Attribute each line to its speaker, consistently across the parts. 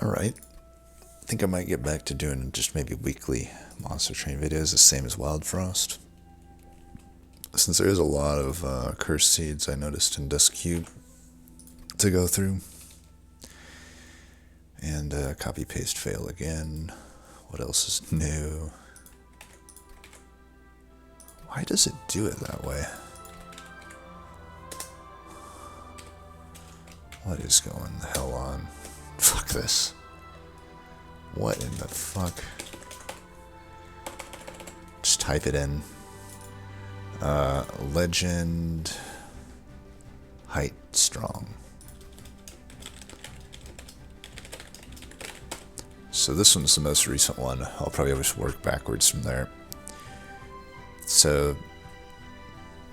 Speaker 1: Alright, I think I might get back to doing just maybe weekly Monster Train videos, the same as Wild Frost. Since there is a lot of cursed seeds I noticed in Dusk Cube to go through. And copy paste fail again. What else is new? Why does it do it that way? What is going the hell on? Fuck this. What in the fuck? Just type it in. Legend height strong. So this one's the most recent one. I'll probably just work backwards from there. So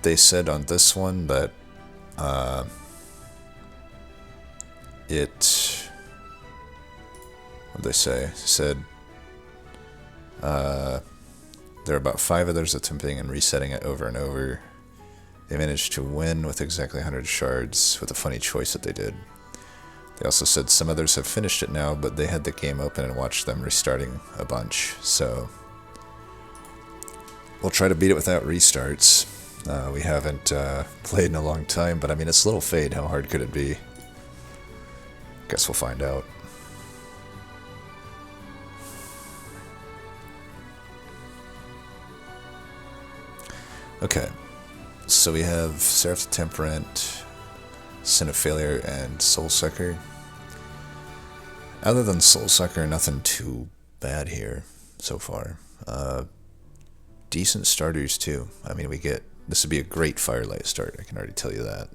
Speaker 1: they said on this one that what'd they say? Said there are about 5 others attempting and resetting it over and over. They managed to win with exactly 100 shards with a funny choice that they did. They also said some others have finished it now, but they had the game open and watched them restarting a bunch. So we'll try to beat it without restarts. We haven't played in a long time, but I mean, it's Little Fade. How hard could it be? Guess we'll find out. Okay, so we have Seraph the Temperate, Sin of Failure, and Soulsucker. Other than Soulsucker, nothing too bad here so far. Decent starters too. I mean, this would be a great Firelight start, I can already tell you that.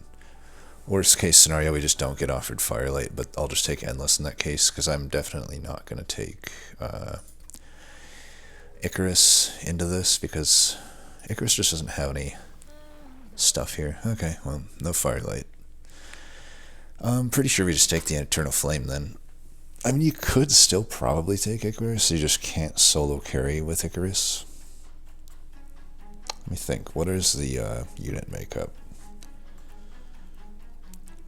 Speaker 1: Worst case scenario, we just don't get offered Firelight, but I'll just take Endless in that case, because I'm definitely not going to take Icarus into this, because Icarus just doesn't have any stuff here. Okay, well, no Firelight. I'm pretty sure we just take the Eternal Flame then. I mean, you could still probably take Icarus, you just can't solo carry with Icarus. Let me think, what is the unit makeup?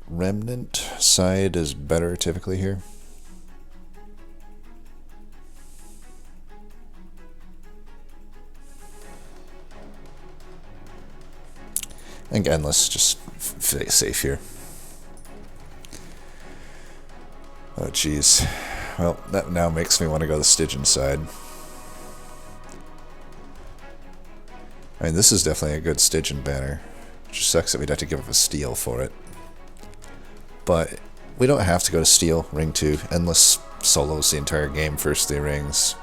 Speaker 1: Remnant side is better typically here. I think Endless, just stay safe here. Oh jeez. Well, that now makes me want to go the Stygian side. I mean, this is definitely a good Stygian banner. It just sucks that we'd have to give up a steal for it. But we don't have to go to steal, ring 2. Endless solos the entire game, first 3 rings.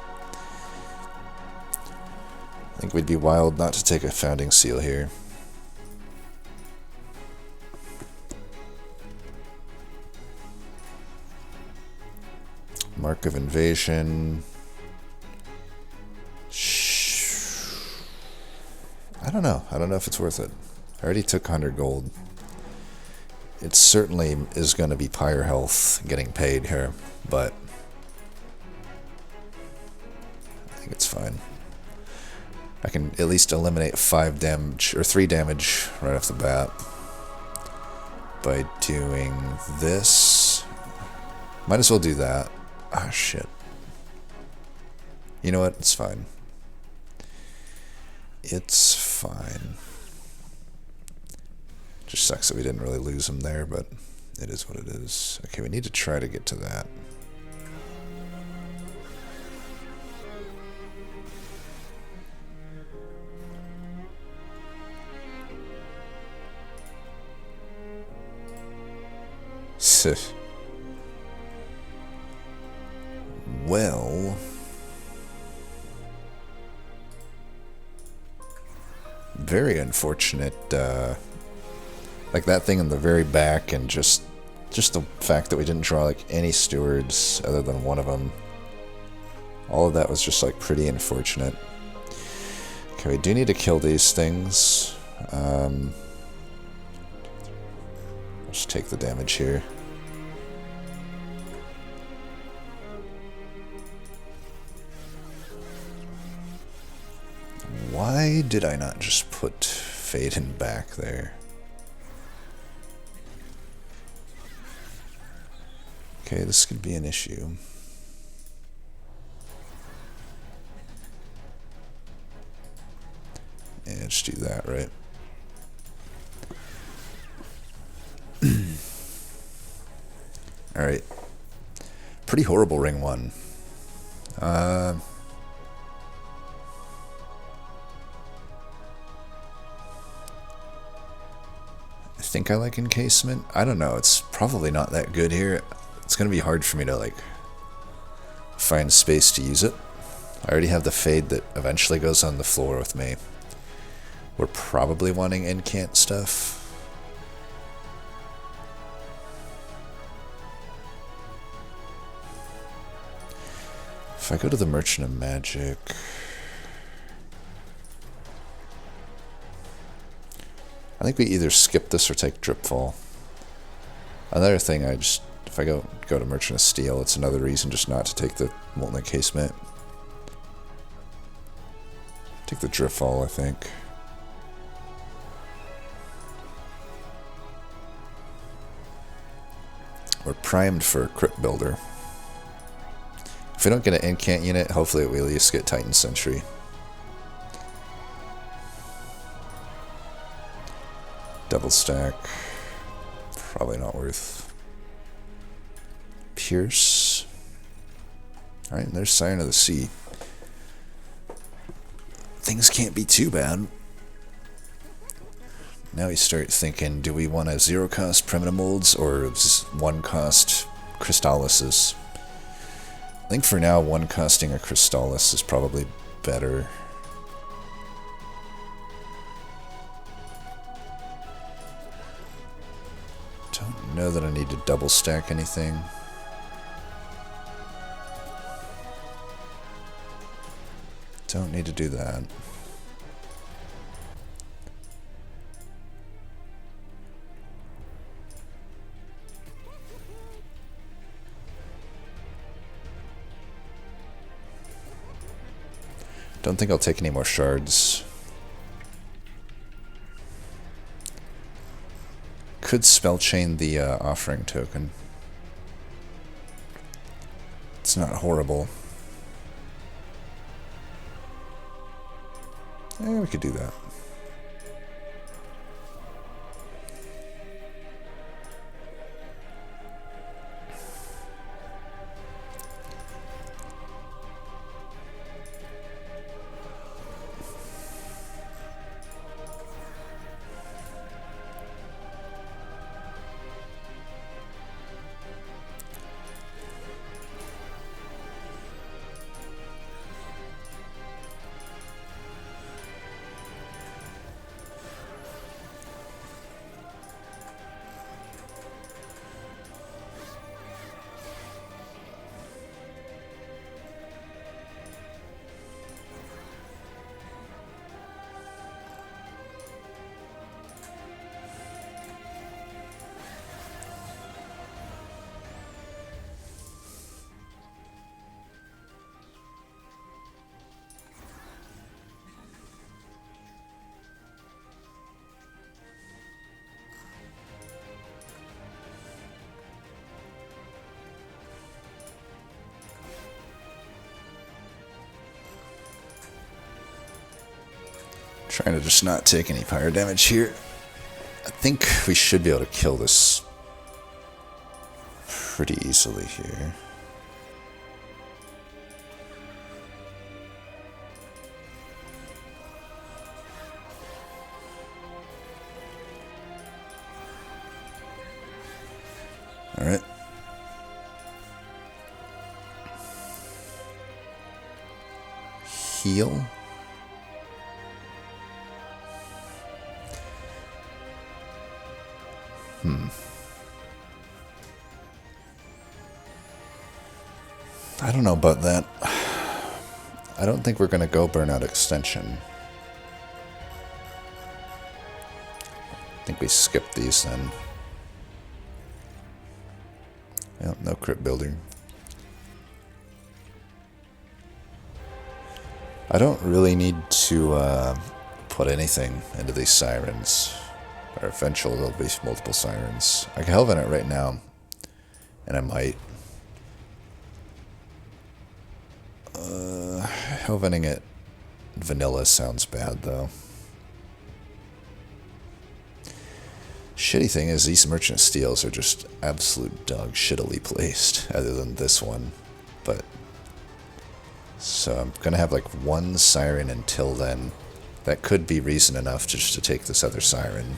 Speaker 1: I think we'd be wild not to take a Founding Seal here. Mark of Invasion. I don't know. I don't know if it's worth it. I already took 100 gold. It certainly is going to be Pyre Health getting paid here, but I think it's fine. I can at least eliminate 5 damage, or 3 damage right off the bat by doing this. Might as well do that. Ah, shit. You know what? It's fine. It's fine. Just sucks that we didn't really lose him there, but it is what it is. Okay, we need to try to get to that. Well, very unfortunate, like that thing in the very back, and just the fact that we didn't draw like any stewards other than one of them. All of that was just like pretty unfortunate. Okay, we do need to kill these things. Just take the damage here. Why did I not just put Faden back there? Okay, this could be an issue. Yeah, just do that, right? Alright. Pretty horrible ring one. I think I like encasement. I don't know, it's probably not that good here. It's gonna be hard for me to, like, find space to use it. I already have the fade that eventually goes on the floor with me. We're probably wanting incant stuff. If I go to the Merchant of Magic... I think we either skip this or take Dripfall. Another thing, if I go to Merchant of Steel, it's another reason just not to take the Molten Encasement. Take the Dripfall, I think. We're primed for Crypt Builder. If we don't get an incant unit, hopefully we at least get Titan Sentry. Double stack. Probably not worth. Pierce. Alright, there's Siren of the Sea. Things can't be too bad. Now we start thinking, do we want a 0-cost Primitive Molds or 1-cost Crystallises? I think for now, 1-costing a Crystallis is probably better. Don't know that I need to double stack anything. Don't need to do that. Don't think I'll take any more shards. Could spell chain the offering token. It's not horrible. Yeah, we could do that. Trying to just not take any fire damage here. I think we should be able to kill this pretty easily here. Alright. Heal. I don't know about that. I don't think we're going to go Burnout Extension. I think we skip these then. Yep, no Crypt Builder. I don't really need to put anything into these Sirens. Or eventually there'll be multiple Sirens. I can Helven it right now. And I might. Helvening it vanilla sounds bad though. Shitty thing is these Merchant Steels are just absolute dog shittily placed, other than this one. But so I'm gonna have like one Siren until then. That could be reason enough just to take this other Siren.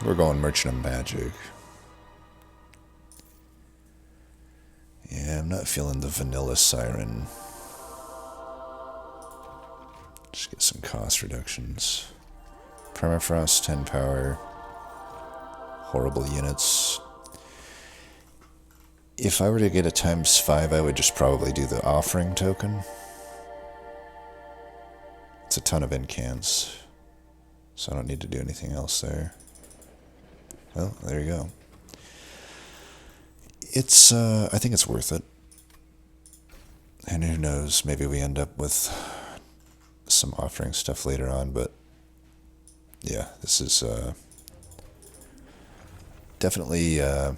Speaker 1: We're going Merchant of Magic. Yeah, I'm not feeling the vanilla Siren. Just get some cost reductions. Permafrost, 10 power. Horrible units. If I were to get a ×5, I would just probably do the offering token. It's a ton of incants, so I don't need to do anything else there. Well, there you go. It's, I think it's worth it. And who knows, maybe we end up with some offering stuff later on, but yeah, this is, definitely okay.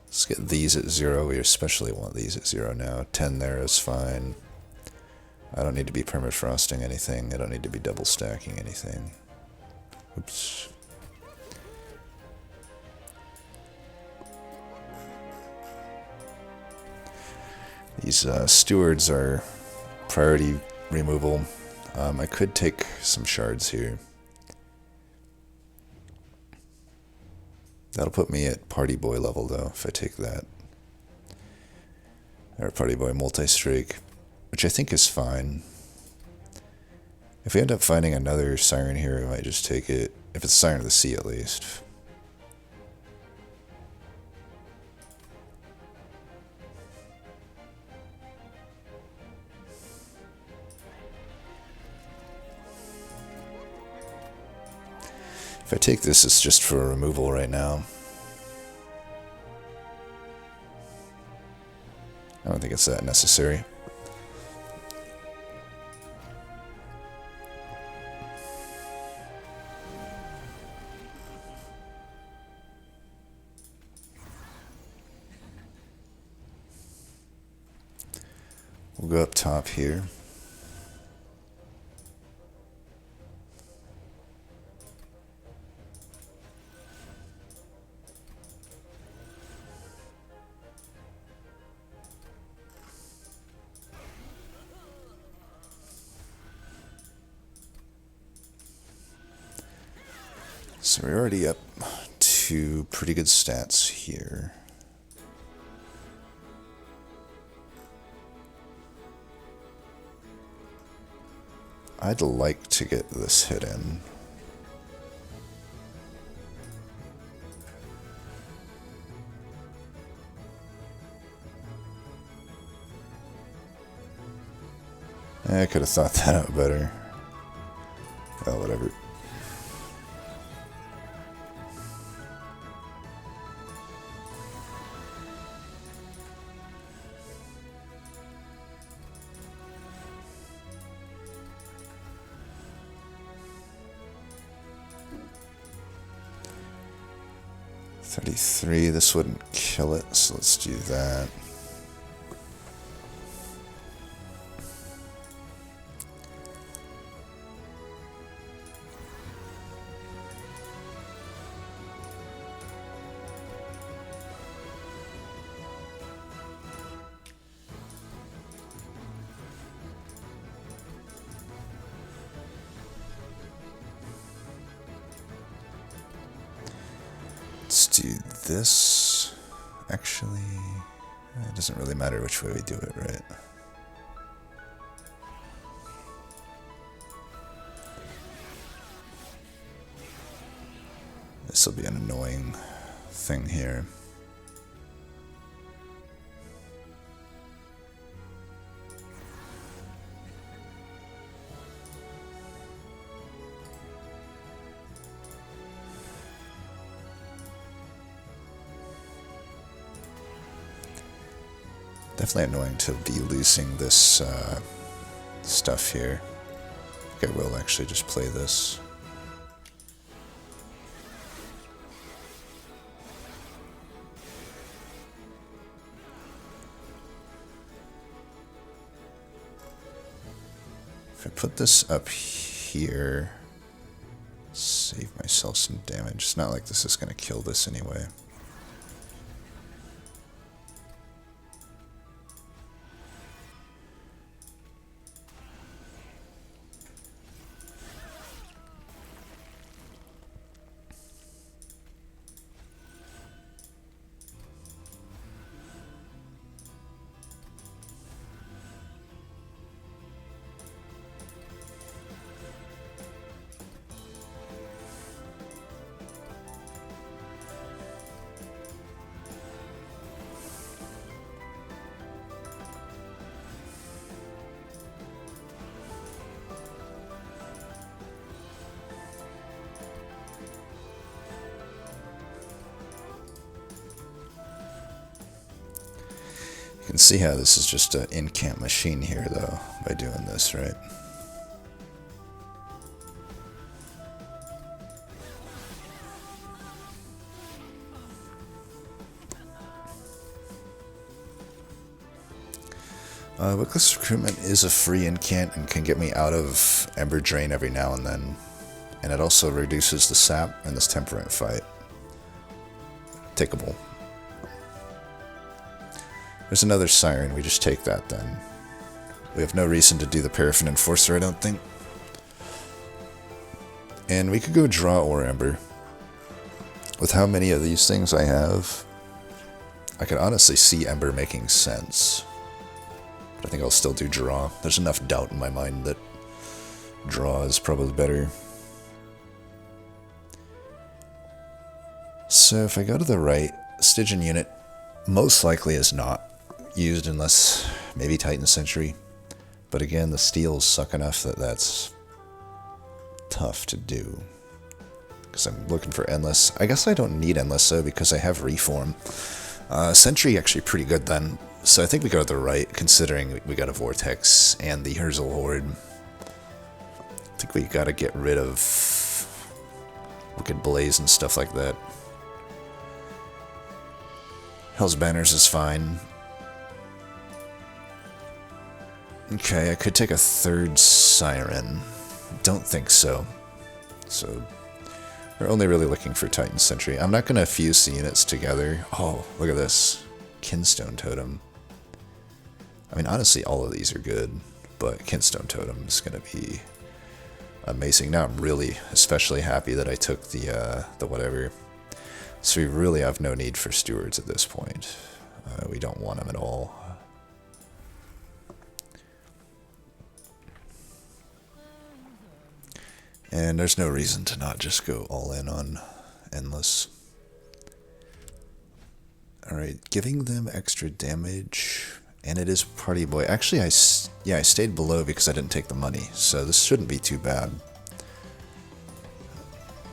Speaker 1: Let's get these at 0. We especially want these at 0 now. 10 there is fine. I don't need to be permafrosting anything. I don't need to be double stacking anything. Oops. These stewards are priority removal. I could take some shards here. That'll put me at Party Boy level, though, if I take that. Or Party Boy multi-streak, which I think is fine. If we end up finding another Siren here, we might just take it. If it's Siren of the Sea, at least. If I take this, it's just for removal right now. I don't think it's that necessary. We'll go up top here. So we're already up to pretty good stats here. I'd like to get this hit in. I could have thought that out better. Oh, whatever. This wouldn't kill it, so let's do that. Let's do this. Actually, it doesn't really matter which way we do it, right? This will be an annoying thing here. Definitely annoying to be losing this stuff here. I think I will actually just play this. If I put this up here, save myself some damage. It's not like this is going to kill this anyway. You can see how this is just an in-camp machine here, though, by doing this, right? Wickless Recruitment is a free incant and can get me out of Ember Drain every now and then. And it also reduces the sap in this Temperament fight. Takeable. There's another Siren, we just take that then. We have no reason to do the Paraffin Enforcer, I don't think. And we could go draw or Ember. With how many of these things I have, I could honestly see Ember making sense. But I think I'll still do draw. There's enough doubt in my mind that draw is probably better. So if I go to the right, Stygian unit most likely is not used unless maybe Titan Sentry. But again, the steals suck enough that that's tough to do. Because I'm looking for Endless. I guess I don't need Endless though because I have Reform. Sentry actually pretty good then. So I think we go to the right considering we got a Vortex and the Herzl Horde. I think we gotta get rid of Wicked Blaze and stuff like that. Hell's Banners is fine. Okay, I could take a third Siren. Don't think so. So, we're only really looking for Titan Sentry. I'm not going to fuse the units together. Oh, look at this. Kinstone Totem. I mean, honestly, all of these are good, but Kinstone Totem is going to be amazing. Now I'm really especially happy that I took the whatever. So we really have no need for stewards at this point. We don't want them at all. And there's no reason to not just go all in on Endless. Alright, giving them extra damage. And it is Party Boy. Actually, I stayed below because I didn't take the money. So this shouldn't be too bad.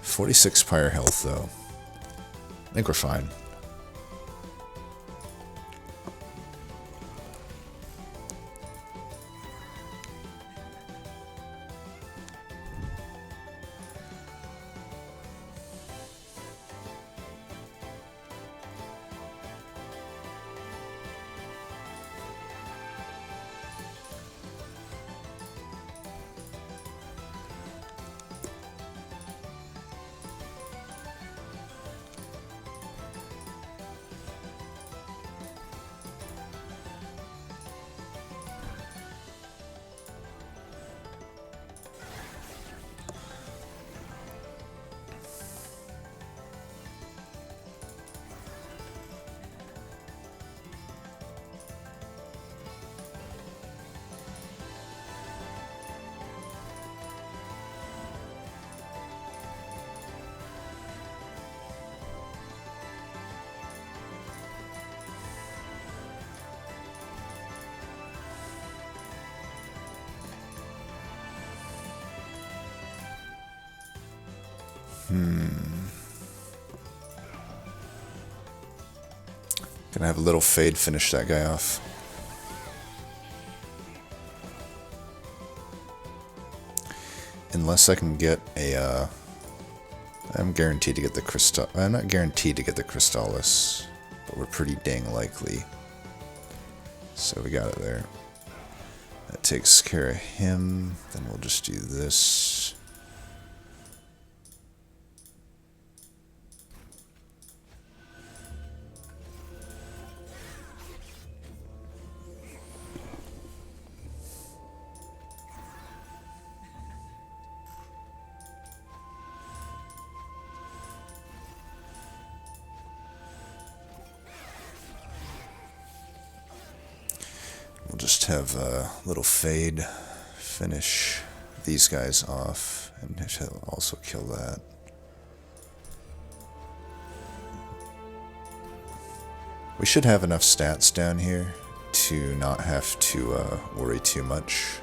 Speaker 1: 46 Pyre health, though. I think we're fine. Gonna have a little Fade finish that guy off. Unless I can get a, I'm guaranteed to get the Crystal. I'm not guaranteed to get the Crystallis, but we're pretty dang likely. So we got it there. That takes care of him. Then we'll just do this. We'll just have a little fade finish these guys off, and he'll also kill that. We should have enough stats down here to not have to worry too much.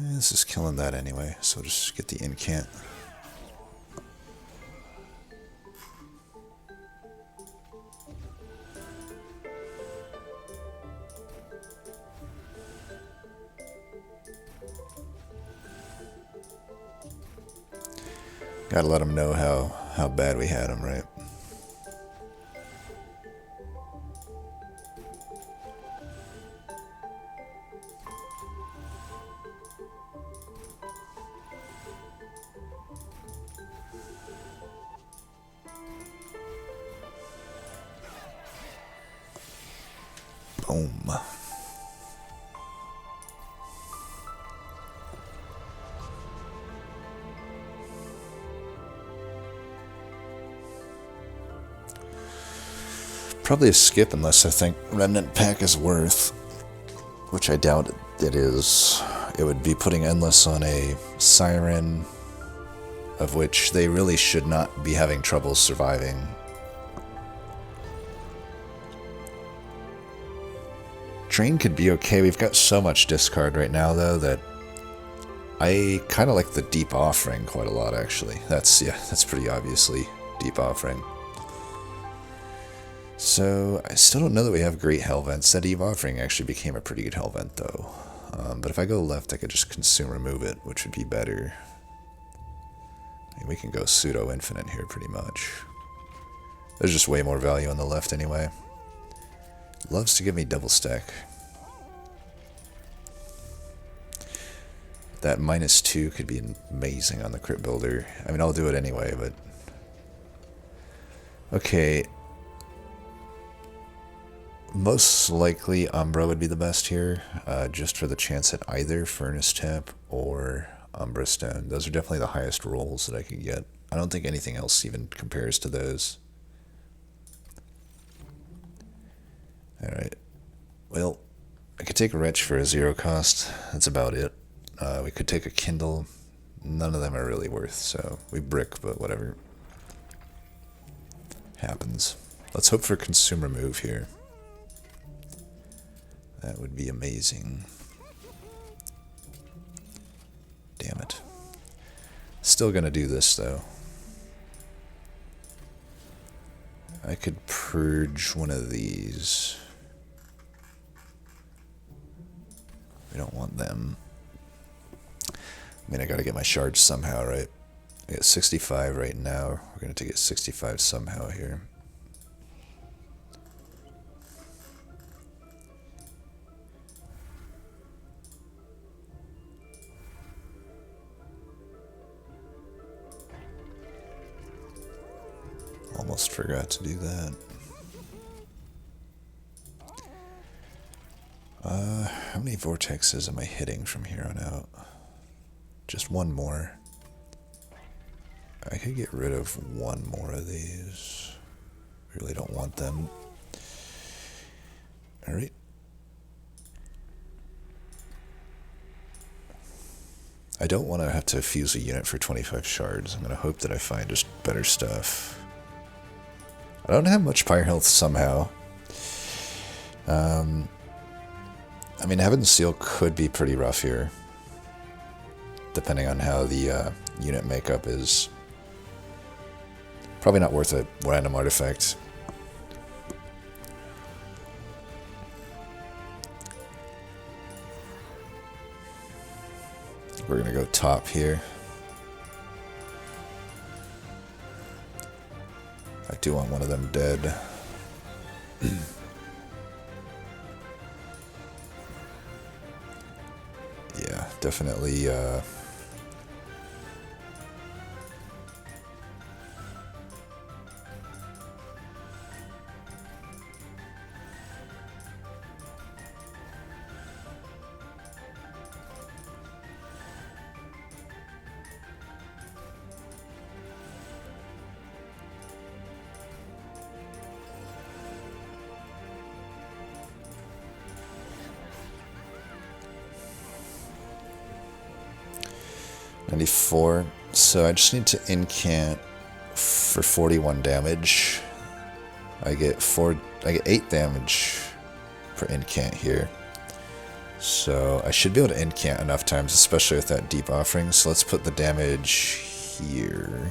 Speaker 1: This is killing that anyway, so just get the incant. Gotta let them know how bad we had them, right? Boom. Probably a skip unless I think Remnant Pack is worth, which I doubt it is. It would be putting Endless on a Siren, of which they really should not be having trouble surviving. Drain could be okay. We've got so much discard right now, though, that I kind of like the Deep Offering quite a lot, actually. That's pretty obviously Deep Offering. So, I still don't know that we have great Hellvents. That Deep Offering actually became a pretty good Hellvent, though. But if I go left, I could just consume remove it, which would be better. I mean, we can go pseudo-infinite here, pretty much. There's just way more value on the left, anyway. Loves to give me double stack. That -2 could be amazing on the Crypt Builder. I mean, I'll do it anyway, but... Okay. Most likely Umbra would be the best here, just for the chance at either Furnace Tap or Umbra Stone. Those are definitely the highest rolls that I could get. I don't think anything else even compares to those. Alright. Well, I could take a Wretch for a 0 cost. That's about it. We could take a Kindle. None of them are really worth, so we brick, but whatever. Happens. Let's hope for Consume Remove here. That would be amazing. Damn it. Still gonna do this, though. I could purge one of these. We don't want them. I mean, I gotta get my shards somehow, right? I get 65 right now. We're gonna get 65 somehow here. Almost forgot to do that. How many vortexes am I hitting from here on out? Just one more. I could get rid of one more of these. Really don't want them. Alright. I don't want to have to fuse a unit for 25 shards. I'm going to hope that I find just better stuff. I don't have much fire health somehow. I mean, Heaven's Seal could be pretty rough here, depending on how the unit makeup is. Probably not worth a random artifact. we're gonna go top here. I do want one of them dead. Yeah, definitely. $94. So I just need to incant for 41 damage. I get 8 damage per incant here. So I should be able to incant enough times, especially with that deep offering. So let's put the damage here.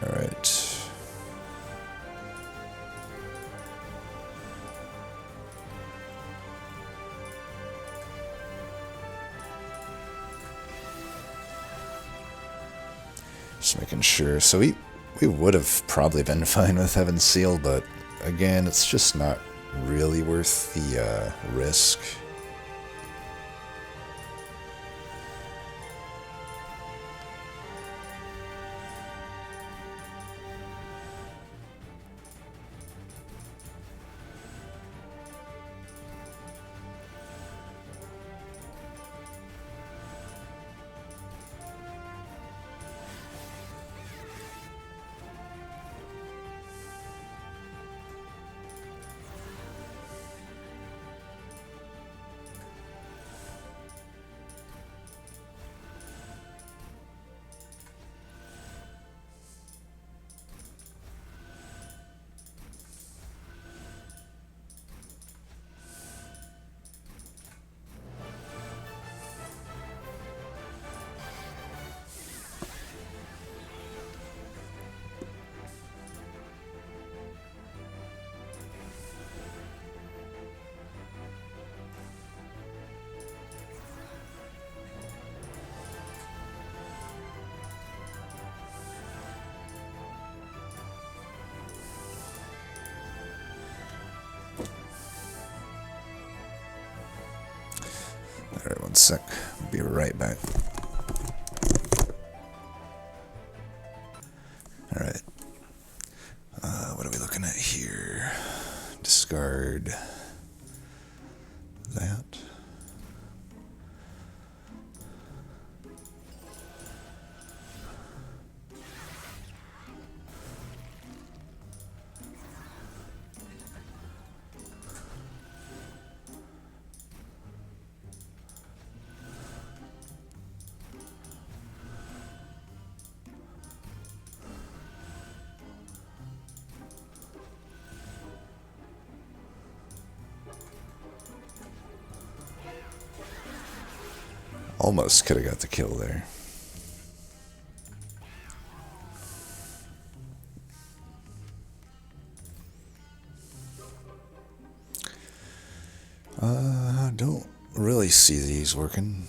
Speaker 1: Alright. Just making sure. So we would have probably been fine with Heaven's Seal, but again, it's just not really worth the risk. Alright, one sec. Be right back. Alright. What are we looking at here? Discard that. Almost could have got the kill there. Don't really see these working.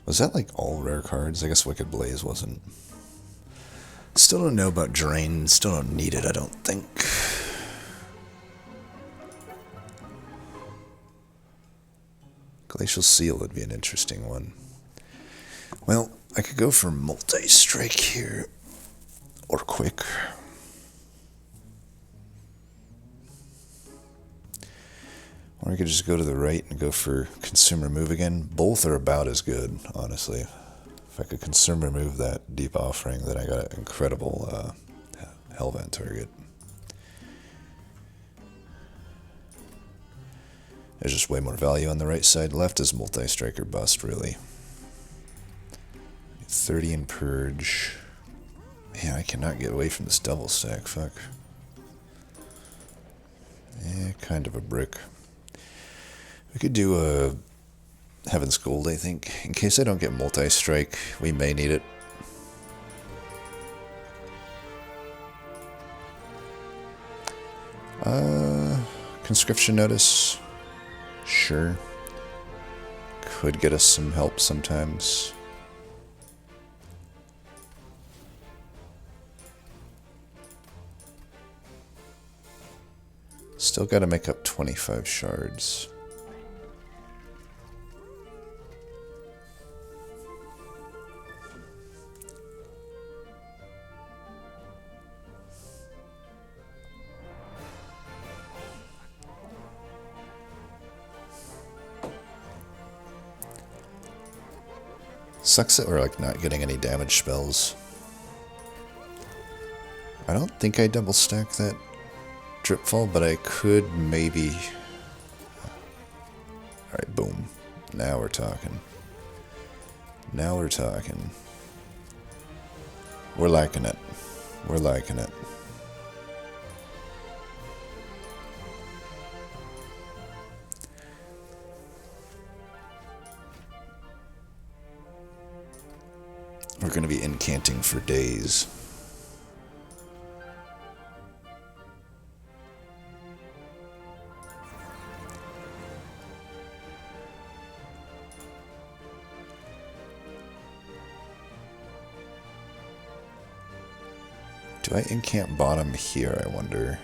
Speaker 1: Was that like all rare cards? I guess Wicked Blaze wasn't. Still don't know about Drain. Still don't need it, I don't think. Glacial Seal would be an interesting one. Well, I could go for Multi-Strike here. Or Quick. Or I could just go to the right and go for Consumer Move again. Both are about as good, honestly. If I could Consumer Move that Deep Offering, then I got an incredible Hellvent target. There's just way more value on the right side. Left is Multi-Strike or Bust, really. 30 in Purge. Man, I cannot get away from this double stack, fuck. Yeah, kind of a brick. We could do a Heaven's Gold, I think. In case I don't get multi-strike, we may need it. Conscription Notice. Sure. Could get us some help sometimes. Still gotta make up 25 shards. Sucks that we're like not getting any damage spells. I don't think I double stack that Dripfall, but I could maybe. Alright, boom. Now we're talking. Now we're talking. We're liking it. We're liking it. We're going to be incanting for days. Do I incant bottom here, I wonder?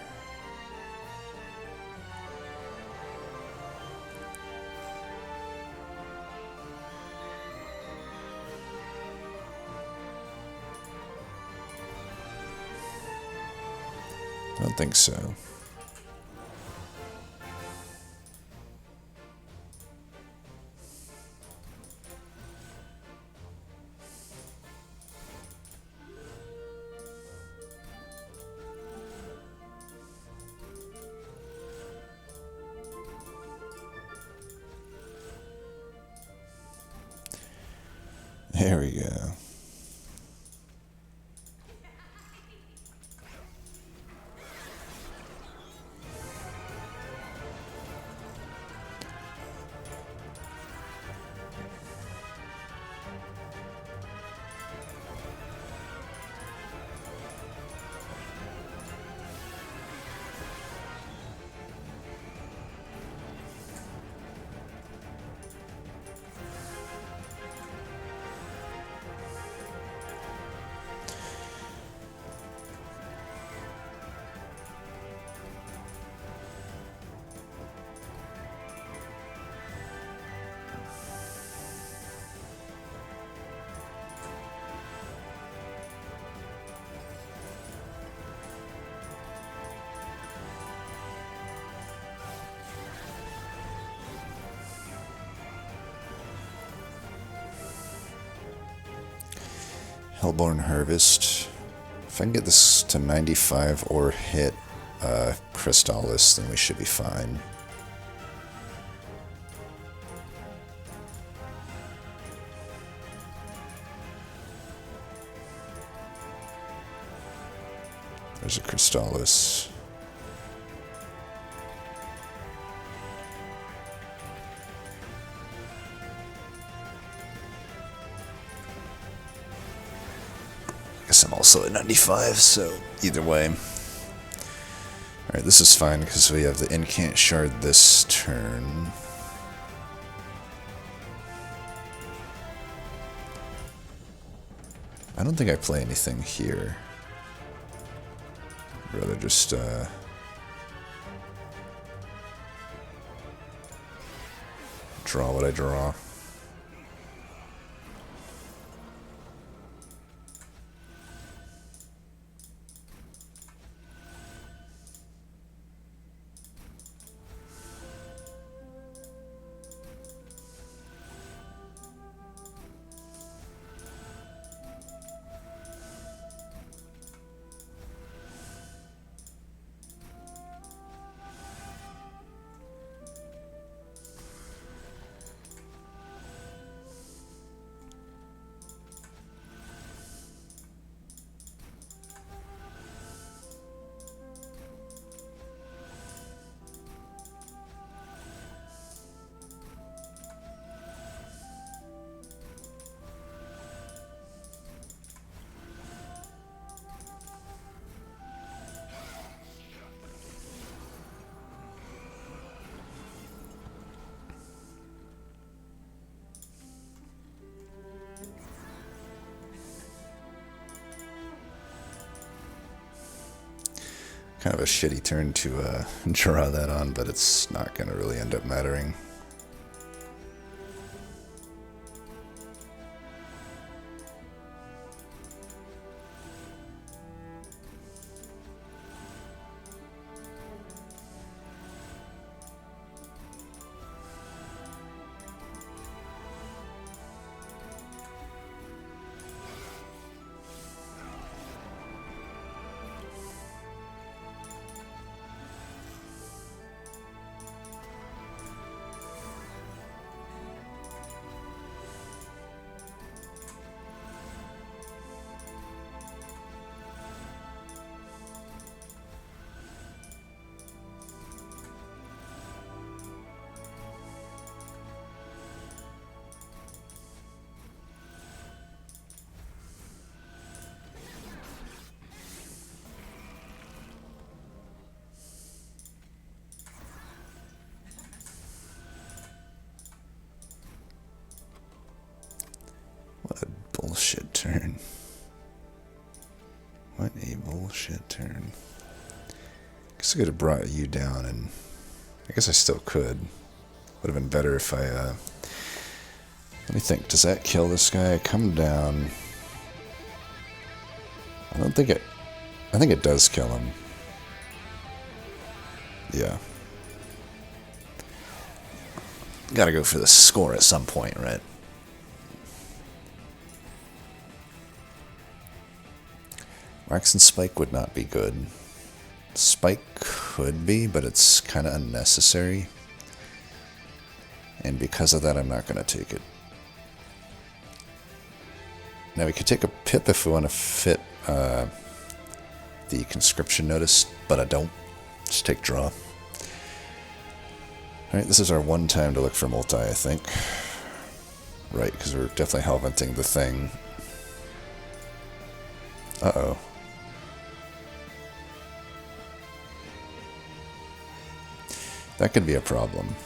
Speaker 1: I don't think so. There we go. Hellborn Harvest. If I can get this to 95 or hit Crystallis, then we should be fine. There's a Crystallis. I'm also at 95, so either way. Alright, this is fine because we have the Incant Shard this turn. I don't think I play anything here. I'd rather just draw what I draw. Kind of a shitty turn to draw that on, but it's not going to really end up mattering. What a bullshit turn. What a bullshit turn. Guess I could have brought you down, and I guess I still could. Would have been better if I, let me think, does that kill this guy? Come down. I think it does kill him. Yeah. Gotta go for the score at some point, right? Wax and Spike would not be good. Spike could be, but it's kind of unnecessary. And because of that, I'm not going to take it. Now, we could take a Pip if we want to fit the conscription notice, but I don't. Just take draw. Alright, this is our one time to look for multi, I think. Right, because we're definitely hellventing the thing. Uh-oh. That could be a problem.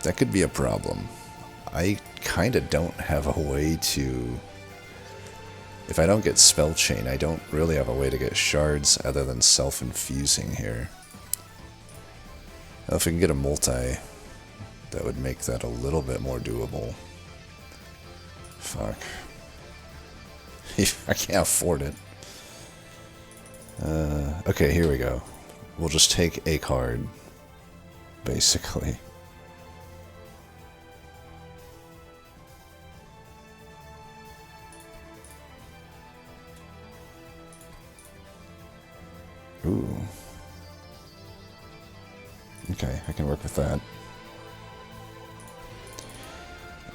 Speaker 1: That could be a problem. I kind of don't have a way to... If I don't get Spell Chain, I don't really have a way to get shards other than self-infusing here. Now, if we can get a multi, that would make that a little bit more doable. Fuck. I can't afford it. Okay, here we go. We'll just take a card, basically. Ooh. Okay, I can work with that.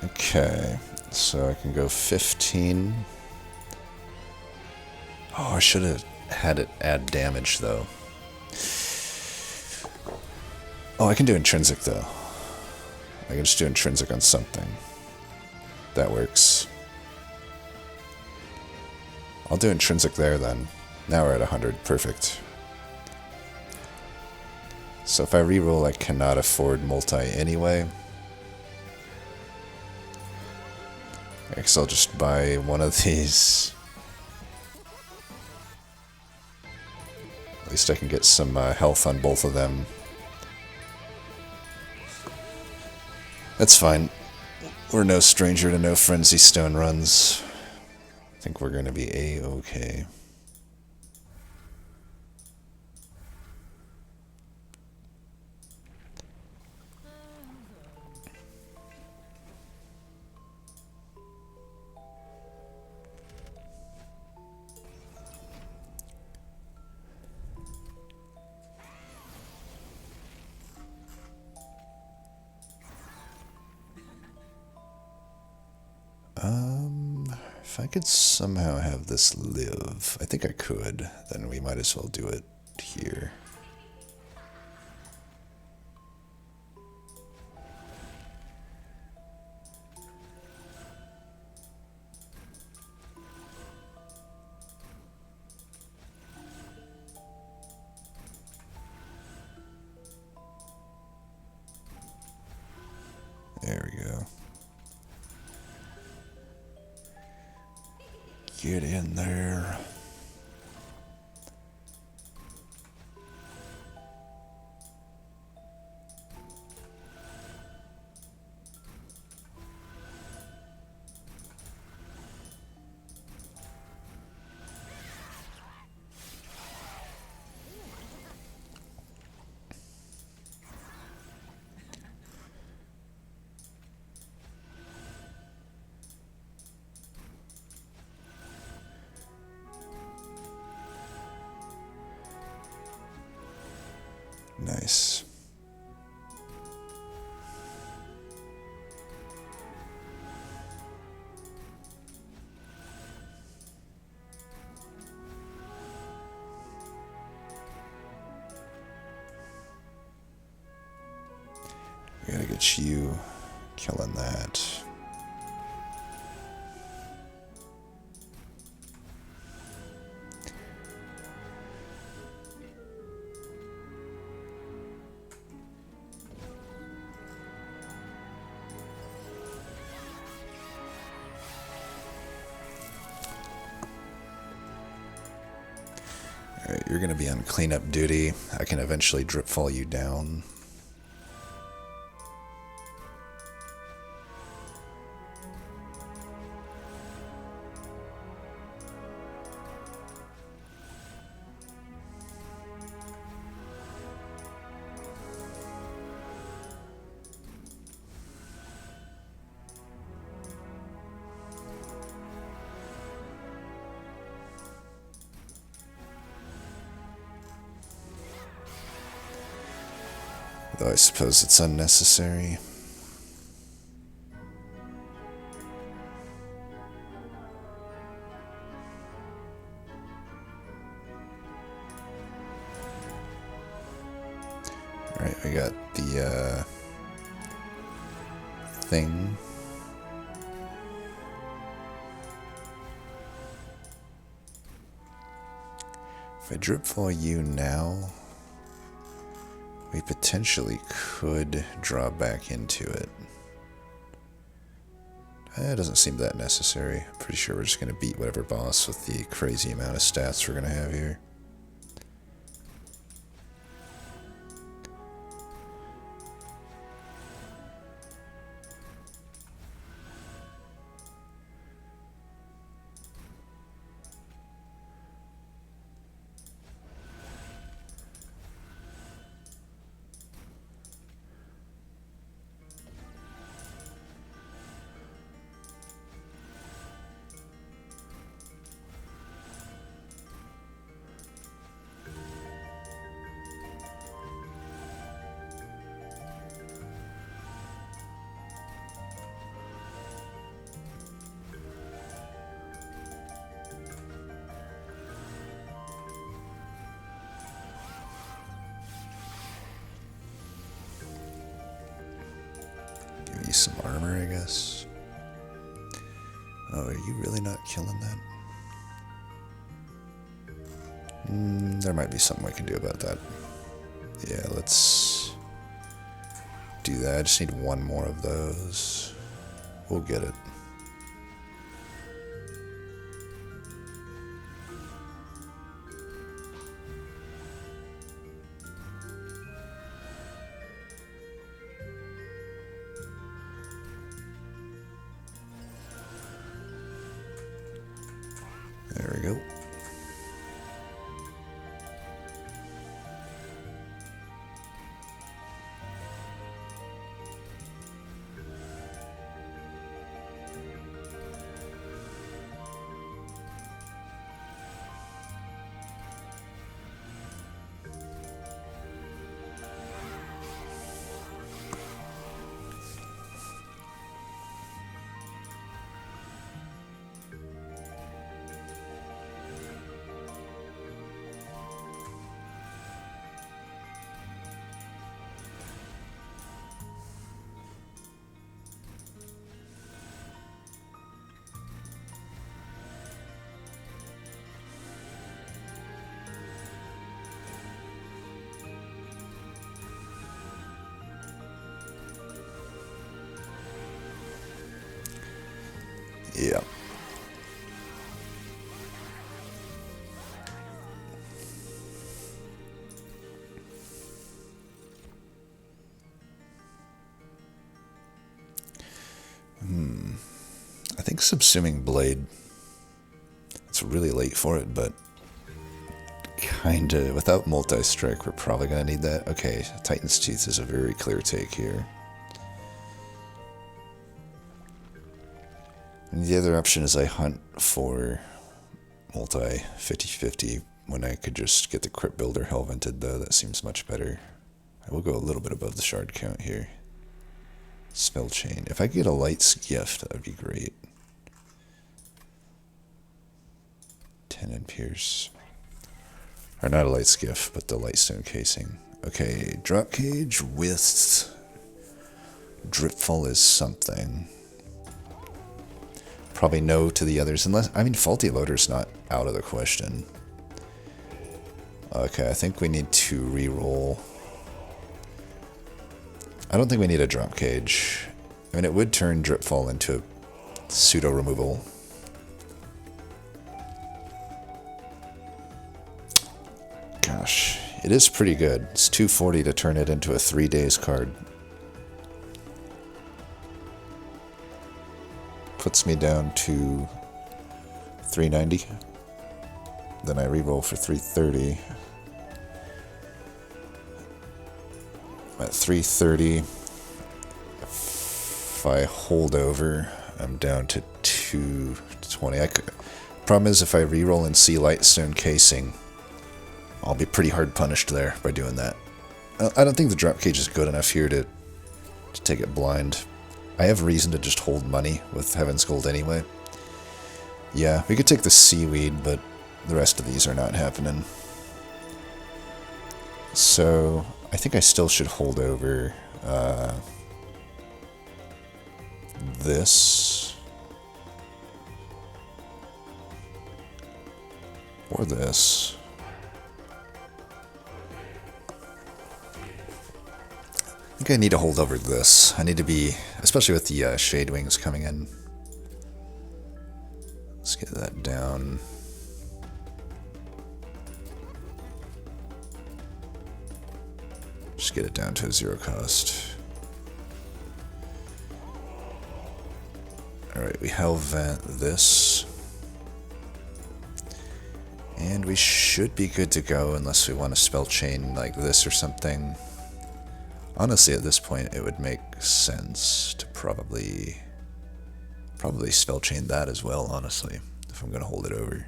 Speaker 1: Okay, so I can go 15. Oh, I should have had it add damage, though. Oh, I can do intrinsic, though. I can just do intrinsic on something. That works. I'll do intrinsic there, then. Now we're at 100. Perfect. So if I reroll, I cannot afford multi anyway. I guess I'll just buy one of these. At least I can get some health on both of them. That's fine. We're no stranger to no Frenzy Stone runs. I think we're going to be A-okay. If I could somehow have this live, I think I could, then we might as well do it here. There we go. Get in there. Nice. We gotta get you killing that. Alright, you're gonna be on cleanup duty. I can eventually drip fall you down. Though I suppose it's unnecessary. Alright, we got the thing. If I drip fall you now, we potentially could draw back into it. It doesn't seem that necessary. I'm pretty sure we're just going to beat whatever boss with the crazy amount of stats we're going to have here. Give you some armor, I guess. Oh, are you really not killing that? There might be something we can do about that. Yeah, let's do that. I just need one more of those. We'll get it. There we go. Yeah. I think Subsuming Blade. It's really late for it, but kinda without multi-strike, we're probably gonna need that. Okay, Titan's Teeth is a very clear take here. And the other option is I hunt for multi 50-50 when I could just get the Crypt Builder Helvented, though. That seems much better. I will go a little bit above the shard count here. Spell chain. If I could get a Light's Gift, that would be great. 10 and Pierce. Or not a Light's Gift, but the Lightstone Casing. Okay, Drop Cage with Dripfall is something. Probably no to the others, unless, I mean, Faulty Loader's not out of the question. Okay, I think we need to re-roll. I don't think we need a Drop Cage. I mean, it would turn Dripfall into pseudo removal. Gosh, it is pretty good. It's 240 to turn it into a 3 days card. Puts me down to 390. Then I reroll for 330. I'm at 330. If I hold over, I'm down to 220. Problem is, if I reroll and see Lightstone Casing, I'll be pretty hard punished there by doing that. I don't think the Drop Cage is good enough here to take it blind. I have reason to just hold money with Heaven's Gold anyway. Yeah, we could take the Seaweed, but the rest of these are not happening. So, I think I still should hold over this. Or this. I think I need to hold over this. I need to be, especially with the Shade Wings coming in. Let's get that down. Just get it down to a 0 cost. Alright, we Hellvent this. And we should be good to go unless we want to spell chain like this or something. Honestly, at this point, it would make sense to probably spell chain that as well, honestly, if I'm going to hold it over.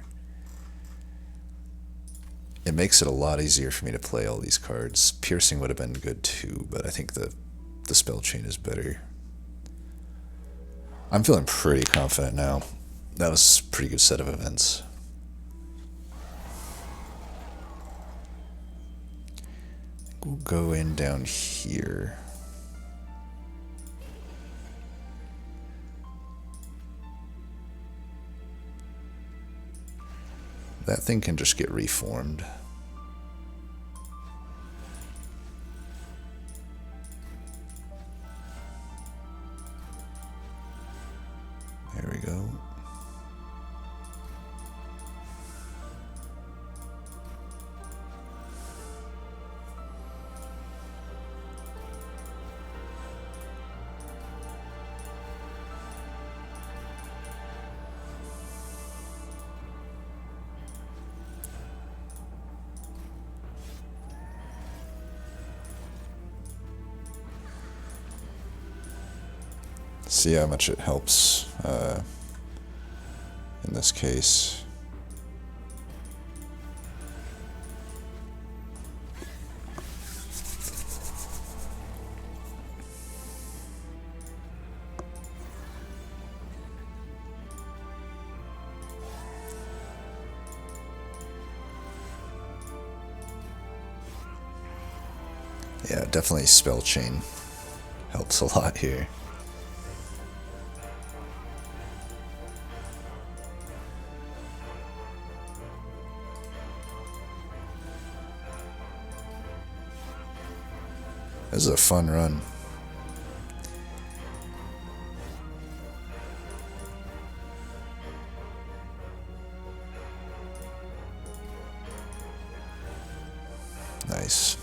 Speaker 1: It makes it a lot easier for me to play all these cards. Piercing would have been good too, but I think the spell chain is better. I'm feeling pretty confident now. That was a pretty good set of events. We'll go in down here. That thing can just get reformed. There we go. See how much it helps in this case. Yeah, definitely spell chain helps a lot here. This is a fun run. Nice.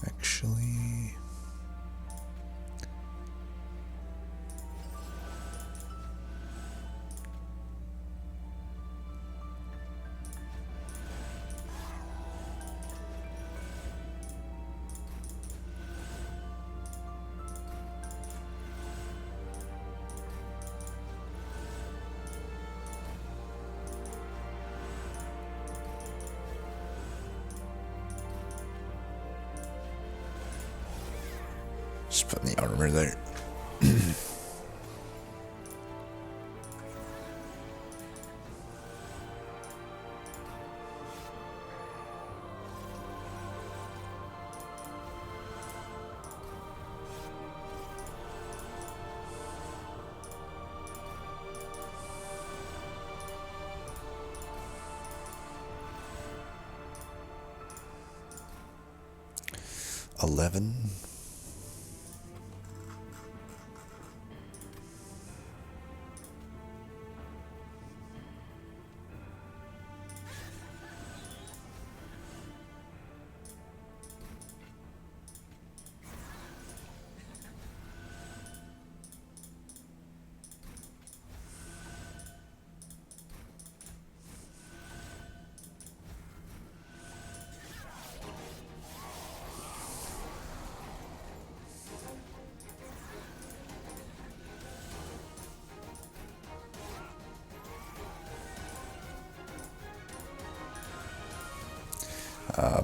Speaker 1: Actually... Just putting the armor there. $11.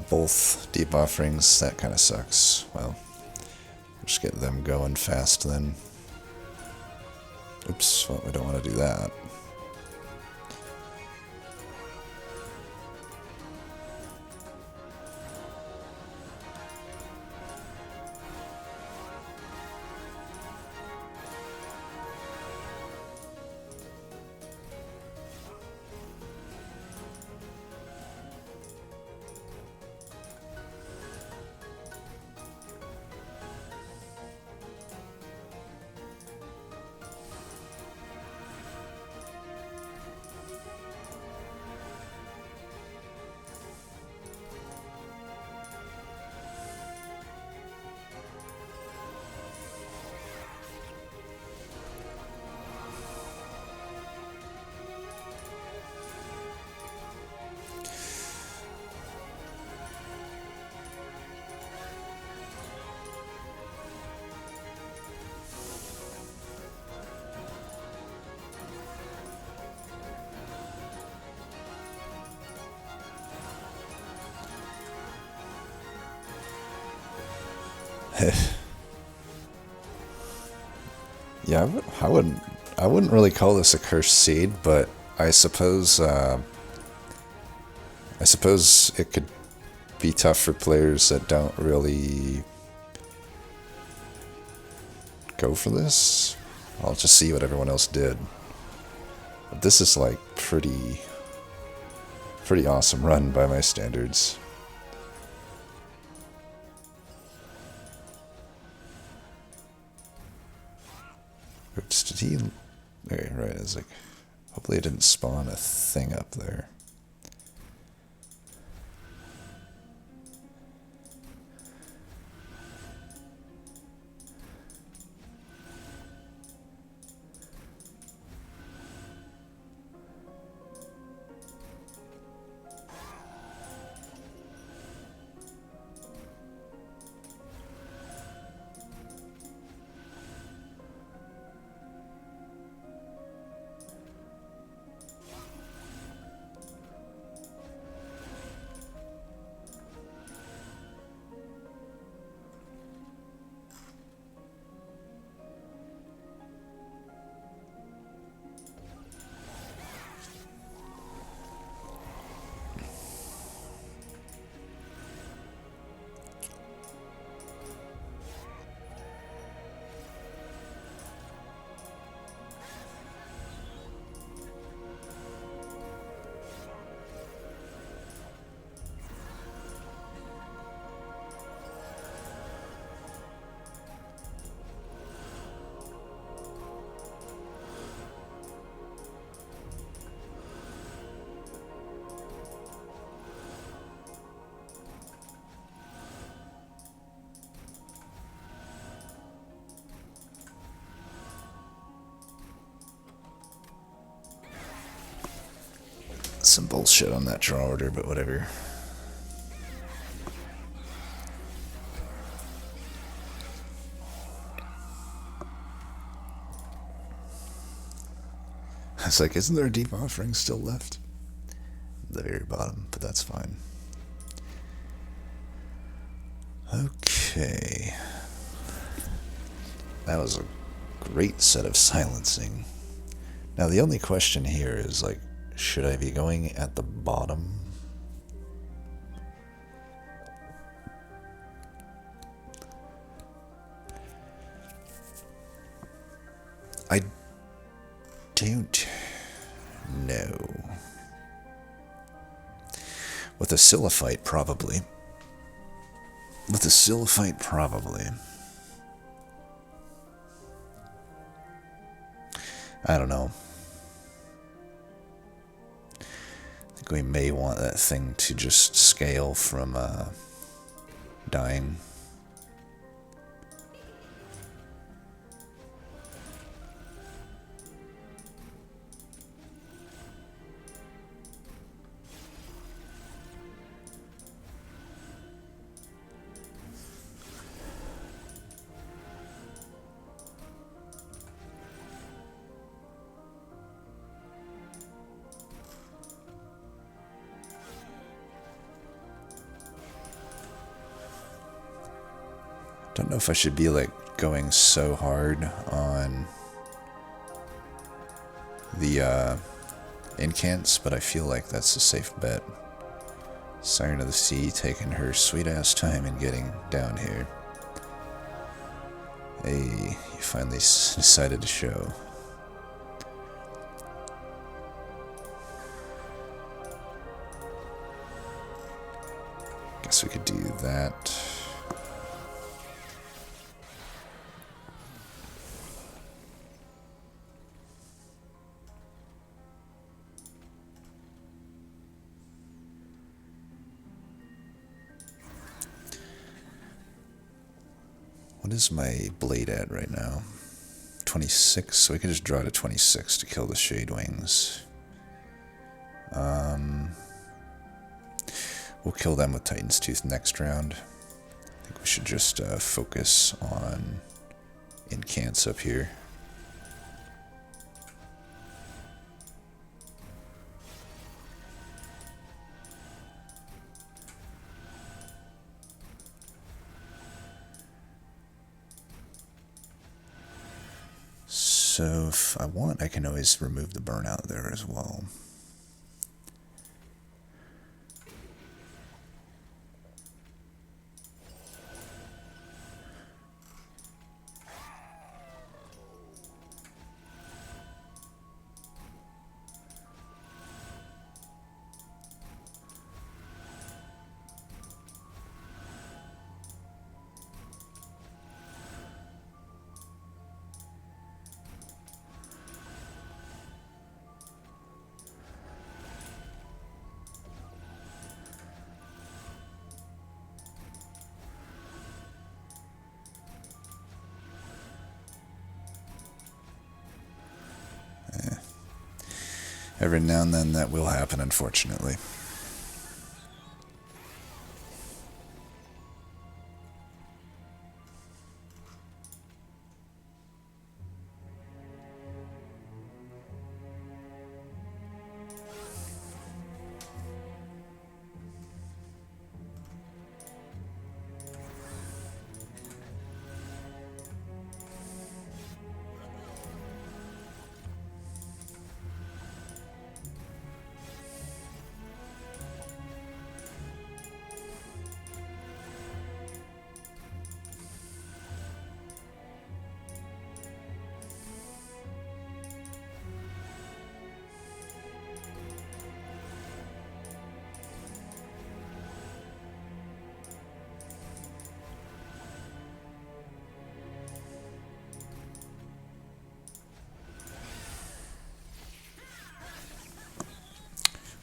Speaker 1: Both deep offerings, that kind of sucks. Well, just get them going fast then. Oops, well, we don't want to do that. Yeah, I wouldn't really call this a cursed seed, but I suppose it could be tough for players that don't really go for this. I'll just see what everyone else did. But this is like pretty awesome run by my standards. Oops, did he... Okay, right, it's like... Hopefully it didn't spawn a thing up there. Some bullshit on that draw order, but whatever. It's like, isn't there a deep offering still left? At the very bottom, but that's fine. Okay. That was a great set of silencing. Now the only question here is, like, should I be going at the bottom? I don't know. With a Silliphite, probably. With a Silliphite, probably. I don't know. I think we may want that thing to just scale from dying. Don't know if I should be, like, going so hard on the incants, but I feel like that's a safe bet. Siren of the Sea taking her sweet ass time in getting down here. Hey, you finally decided to show. Guess we could do that. What is my blade at right now? 26, so we can just draw to 26 to kill the Shadewings. We'll kill them with Titan's Tooth next round. I think we should just focus on incants up here. So if I want, I can always remove the burnout there as well. Every now and then that will happen, unfortunately.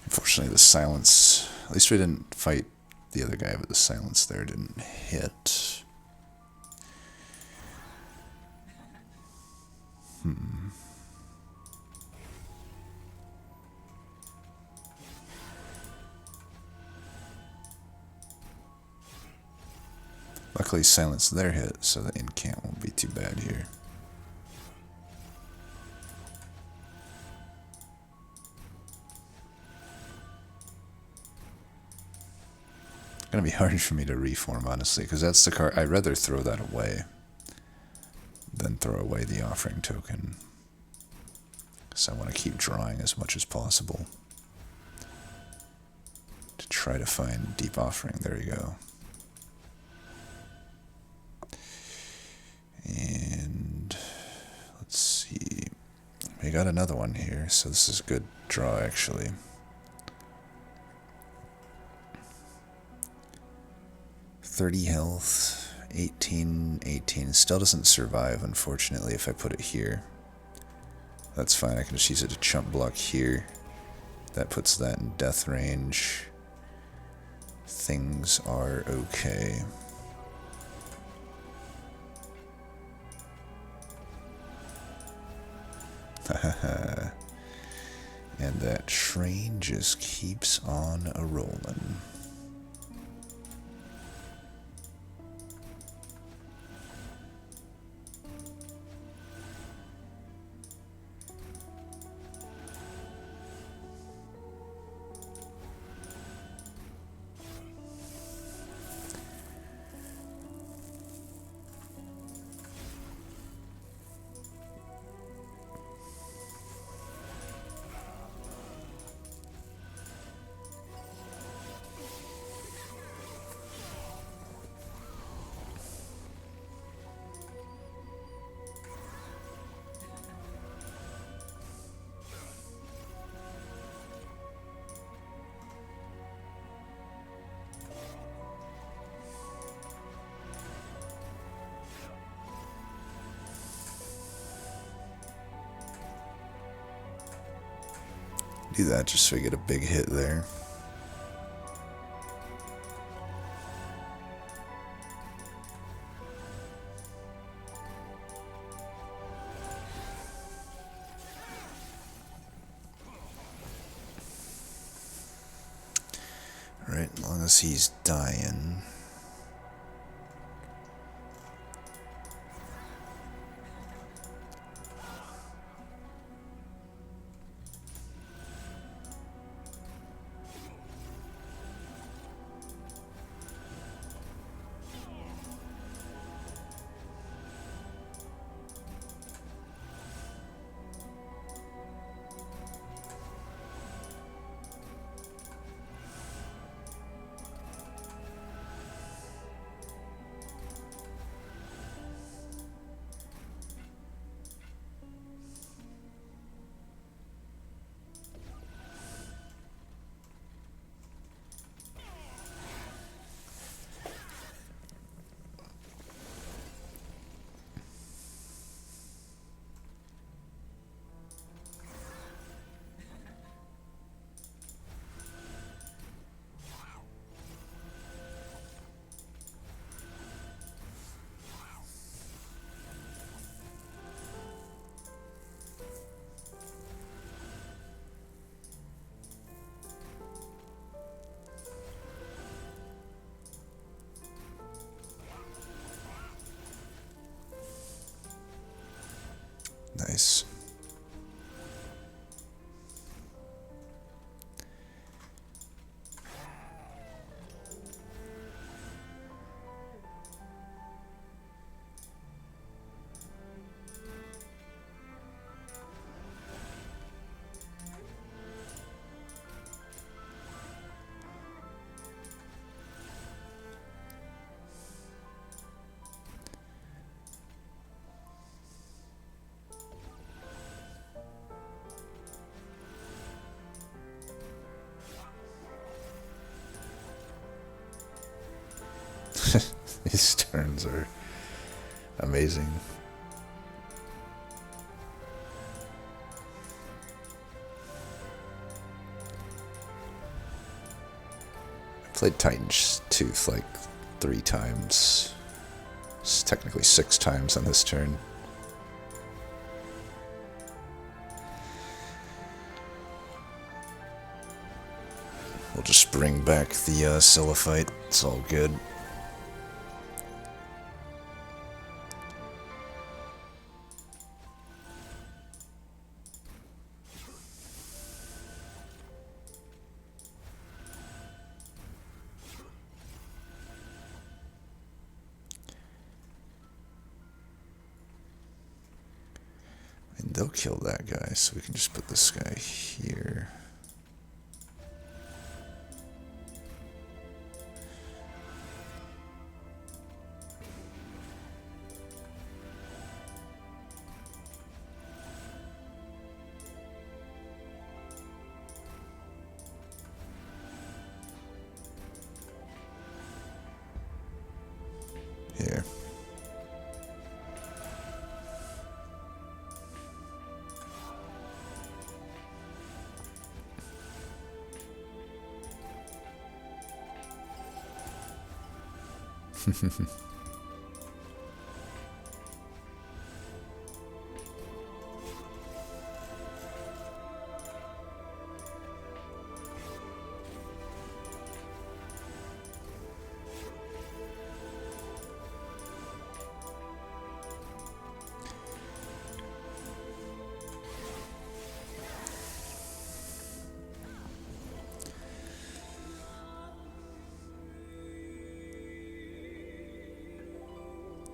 Speaker 1: Unfortunately, the silence... At least we didn't fight the other guy, but the silence there didn't hit. Luckily, silence there hit, so the incant won't be too bad here. It's gonna be hard for me to reform, honestly, because that's the card. I'd rather throw that away then throw away the offering token. So I want to keep drawing as much as possible to try to find deep offering. There you go. And let's see. We got another one here, so this is a good draw actually. $30 health, 18. Still doesn't survive, unfortunately, if I put it here. That's fine, I can just use it to chump block here. That puts that in death range. Things are okay. And that train just keeps on a-rolling. Do that just so we get a big hit there. Alright, as long as he's dying. Nice. These turns are amazing. I played Titan's Tooth like 3 times. It's technically 6 times on this turn. We'll just bring back the Siliphyte. It's all good. they'll kill that guy, so we can just put this guy here. Here.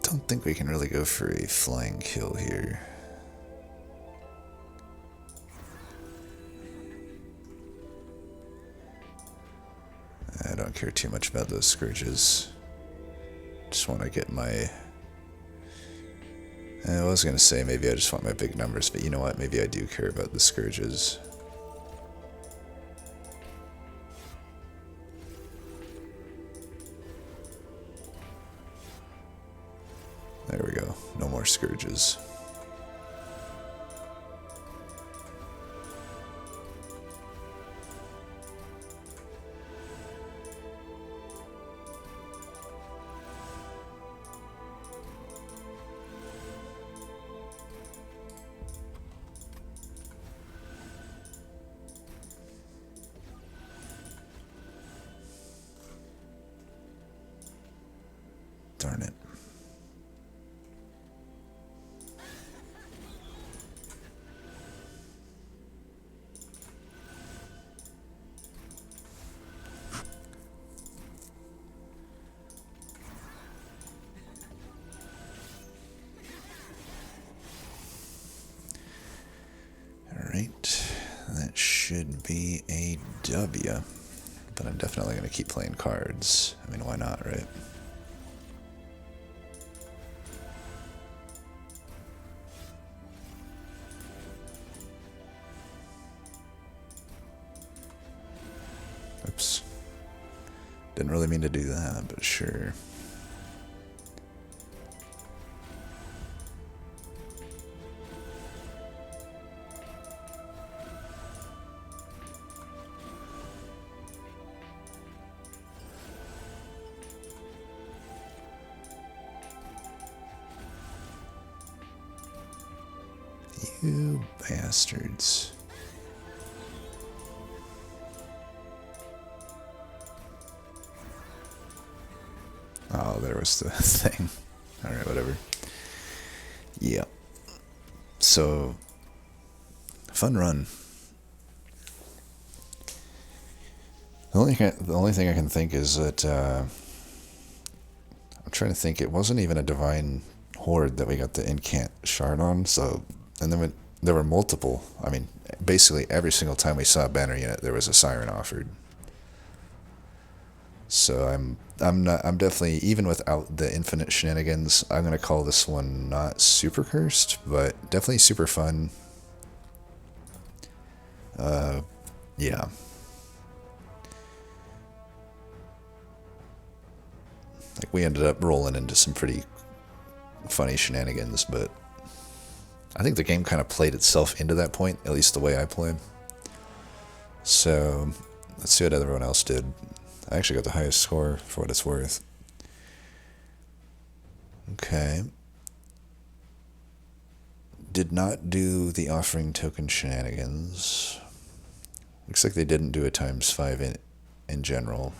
Speaker 1: Don't think we can really go for a flying kill here. I don't care too much about those scourges. Just want to get my... I was going to say maybe I just want my big numbers, but you know what? Maybe I do care about the scourges. There we go. No more scourges. Darn it. Alright, that should be a W. But I'm definitely going to keep playing cards. I mean, why not, right? Oops. Didn't really mean to do that, but sure. You bastards. Oh, there was the thing. Alright, whatever. Yeah. So, fun run. The only thing I can think is that, I'm trying to think, it wasn't even a Divine Horde that we got the Incant Shard on, so, and then there were multiple, I mean, basically every single time we saw a banner unit, there was a Siren offered. So I'm definitely, even without the infinite shenanigans, I'm gonna call this one not super cursed, but definitely super fun. Yeah. Like, we ended up rolling into some pretty funny shenanigans, but I think the game kind of played itself into that point, at least the way I play. So, let's see what everyone else did. I actually got the highest score for what it's worth. Okay. Did not do the offering token shenanigans. Looks like they didn't do a ×5 in general.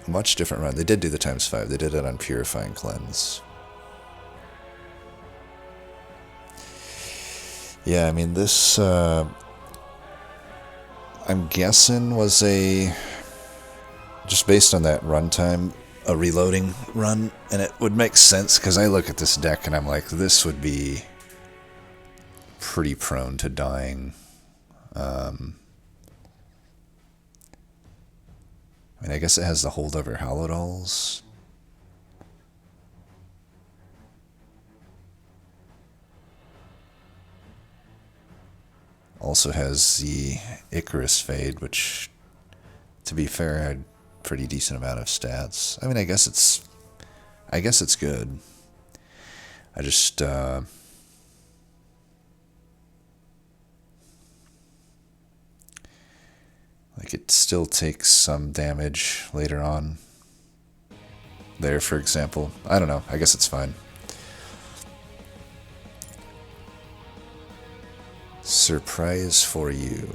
Speaker 1: A much different run. They did do the ×5. They did it on Purifying Cleanse. Yeah, I mean, this, I'm guessing was just based on that runtime, a reloading run, and it would make sense because I look at this deck and I'm like, this would be pretty prone to dying. I mean, I guess it has the holdover Halodolls. Also has the Icarus Fade, which, to be fair, had a pretty decent amount of stats. I mean, I guess it's good. I just like, it still takes some damage later on. There, for example. I don't know. I guess it's fine. Surprise for you.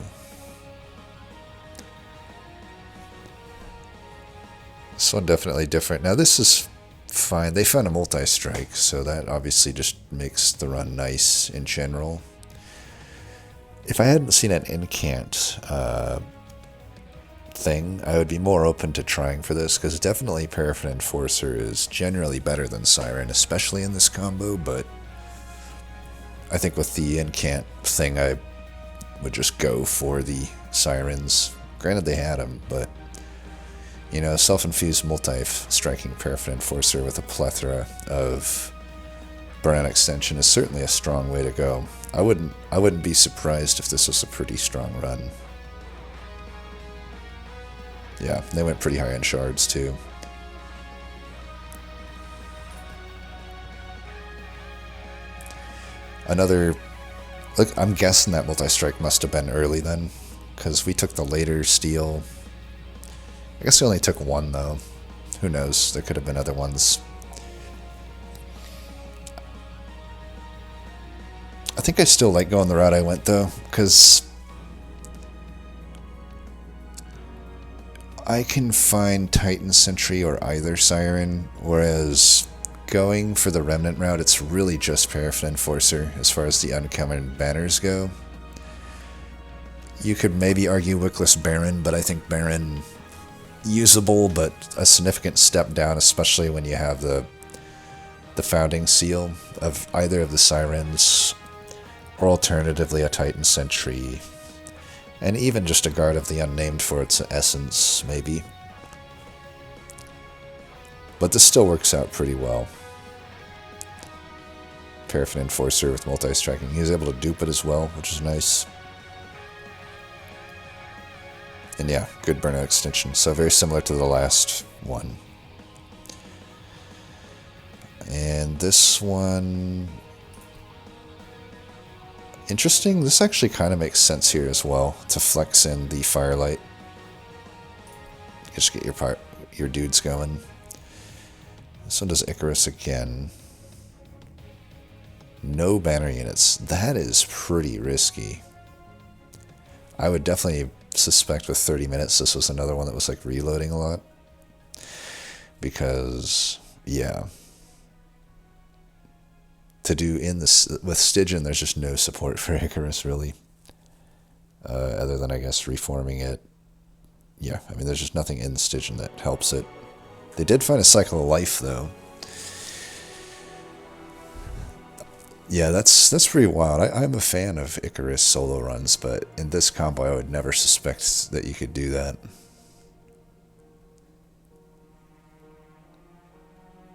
Speaker 1: This one definitely different. Now this is fine. They found a multi-strike, so that obviously just makes the run nice in general. If I hadn't seen an incant thing, I would be more open to trying for this, because definitely Paraffin Enforcer is generally better than Siren, especially in this combo, but I think with the incant thing, I would just go for the Sirens. Granted, they had them, but, you know, self-infused multi-striking Paraffin Enforcer with a plethora of Burnout Extension is certainly a strong way to go. I wouldn't be surprised if this was a pretty strong run. Yeah, they went pretty high on shards, too. Another... Look, I'm guessing that multi-strike must have been early then, because we took the later steal. I guess we only took one, though. Who knows? There could have been other ones. I think I still like going the route I went, though, because I can find Titan Sentry or either Siren, whereas going for the Remnant route, it's really just Paraffin Enforcer as far as the uncommon banners go. You could maybe argue Wickless Baron, but I think Baron usable, but a significant step down, especially when you have the Founding Seal of either of the Sirens, or alternatively a Titan Sentry, and even just a Guard of the Unnamed for its essence, maybe. But this still works out pretty well. Paraffin Enforcer with multi-striking. He was able to dupe it as well, which is nice. And yeah, good Burnout Extension. So very similar to the last one. And this one... Interesting. This actually kind of makes sense here as well, to flex in the Firelight. Just get your dudes going. This one does Icarus again. No banner units. That is pretty risky. I would definitely suspect with 30 minutes this was another one that was like reloading a lot. Because, yeah. To do in this with Stygian, there's just no support for Icarus really. Other than, I guess, reforming it. Yeah, I mean, there's just nothing in Stygian that helps it. They did find a Cycle of Life, though. Yeah, that's pretty wild. I'm a fan of Icarus solo runs, but in this combo I would never suspect that you could do that.